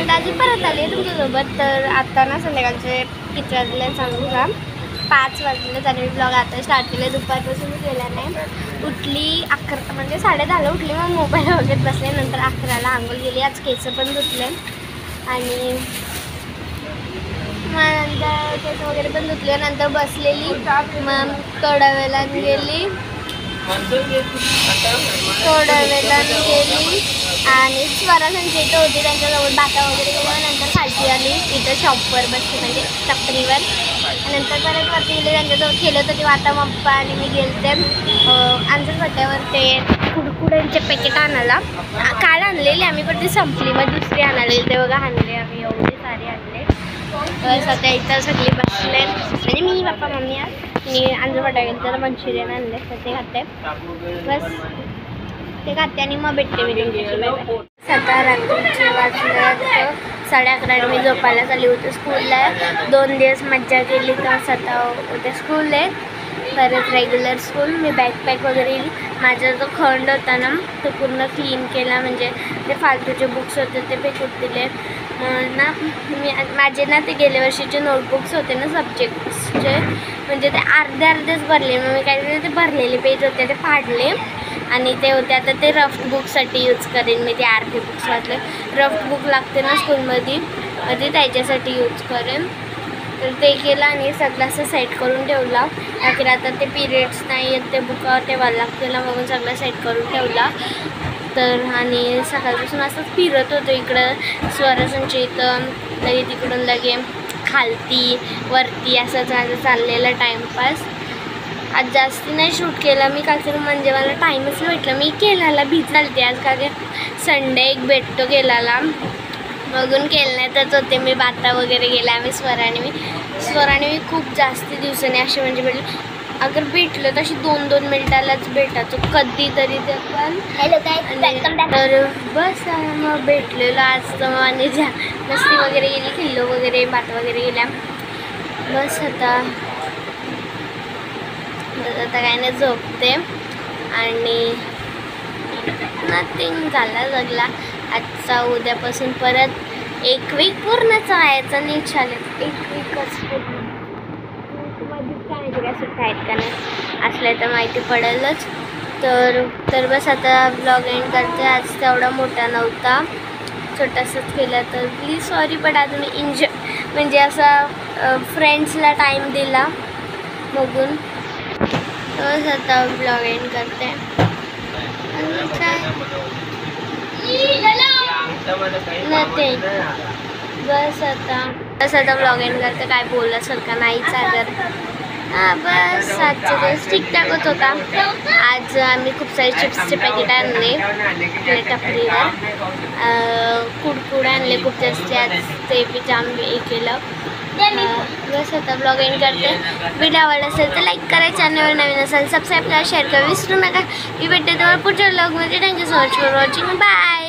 दाजी परत आली तुमच्यासोबत. तर आता ना संध्याकाळचे किती वाजले सांगू का, 5 वाजले. आणि ब्लॉग आता स्टार्ट केले, दुपारपासून केला नाही. उठली 11 म्हणजे 10:30ला उठली, मग मोबाईल वगैरे बसले. नंतर 11ला आंघोळ गेली, आज केस पण धुतले आणि मग नंतर केस वगैरे पण धुतले. नंतर बसलेली, मग थोड्या वेळाने गेली आणि स्वरासांची इथं होती, त्यांच्याजवळ बाता वगैरे गेल्या. नंतर खालची आली, इथं शॉपवर बसली म्हणजे टपरीवर. नंतर परत वरती गेले, त्यांच्याजवळ केलं होतं तेव्हा. आता पप्पा आणि मी गेलते आमच्याच पट्ट्यावर ते कुरकुड्यांचे पॅकेट आणायला. काल आणलेली आम्ही, पण ती संपली, मग दुसरी आणायला ते बघा आणले आम्ही, एवढे सारे आणले. बस आता इथं सगळे बसले म्हणजे मी पप्पा मम्मी मी आमच्या पट्ट्या गेलं तर मंचुरियन आणले, तर ते खाते. बस ते खाते आणि मग भेटते मी तुमच्याशी. सकाळ रात्रीचे वाजले 11:30 मी झोपायला चालली होती. स्कूलला 2 दिवस मज्जा केली, तर स्वतः उद्या स्कूल आहे परत रेग्युलर स्कूल. मी बॅकपॅक वगैरे माझा जो खंड होता ना तो पूर्ण क्लीन केला, म्हणजे ते फालतूचे बुक्स होते ते फेकून दिले ना. मी माझे ना ते गेल्या वर्षीचे नोटबुक्स होते ना सब्जेक्ट्सचे, म्हणजे ते अर्धेच भरले. मग मी काय केलं, ते भरलेले पेज होते ते फाडले आणि ते होते आता ते रफ बुकसाठी यूज करेन मी. ते आरती बुक्स वाचले, रफ बुक लागते ना स्कूलमध्ये, मग ते त्याच्यासाठी यूज करेन. तर ते केलं आणि सगळं असं सेट करून ठेवला. आखिर आता ते पिरियड्स नाही आहेत ते बुकावर ठेवायला लागते ना, म्हणून सगळं सेट करून ठेवला. तर आणि सकाळपासून असंच फिरत होतो इकडं स्वरासांच्या इथं, लगे तिकडून लगे खालती वरती, असंच माझं चाललेलं टाईमपास. आज जास्ती नाही शूट केलं मी, का तर म्हणजे मला टाईमच भेटला. मी केल्याला भिजलते आज, का की संडे एक भेटतो केल्याला, बघून केलं नाही तरच होते. मी बाता वगैरे गेला आम्ही स्वराने मी खूप जास्त दिवसांनी असे म्हणजे भेटले. अगर भेटलो तर अशी 2-2 मिनिटालाच भेटायचो कधीतरी ते पण. तर बस मग भेटलेलो आज. तर मग आणि मस्ती वगैरे गेली, खेळलो वगैरे, बाता वगैरे गेल्या. बस आता काय नाही, झोपते आणि नथिंग झाला जगला आजचा. उद्यापासून परत 1 वीक पूर्णच व्हायचं नाही, चालेल 1 वीकच पूर्ण. काय सुट्ट्या आहेत का नाही असल्या तर माहिती पडेलच. तर बस आता ब्लॉग एंड करते. आज तेवढा मोठा नव्हता, छोटासाच केला, तर प्लीज सॉरी. पण आज मी एन्जॉय म्हणजे असा फ्रेंड्सला टाईम दिला बघून. बस आता ब्लॉग एंड करते. बस आता ब्लॉग एंड करते. काय बोलल्यासारखं नाहीच अगर. हां बस आजचा दिवस ठीकठाकच होता. आज आम्ही खूप सारे चिप्सचे पॅकेट आणले टपरीवर, कुडकुडे आणले खूप जास्त. आज ते बी जाम हे केलं. बस आता ब्लॉग एंड करते. व्हिडिओ आवडला असेल तर लाईक करा, चॅनलवर नवीन असेल सबस्क्राईब करा, शेअर करा विसरू नका. मी भेटते तुम्हाला पुढच्या ब्लॉगमध्ये. Thank you so much for watching, bye.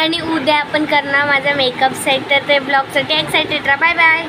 आणि उद्या आपण करणार माझा मेकअप सेट, तर ते ब्लॉगसाठी एक्सायटेड राहा. Bye bye.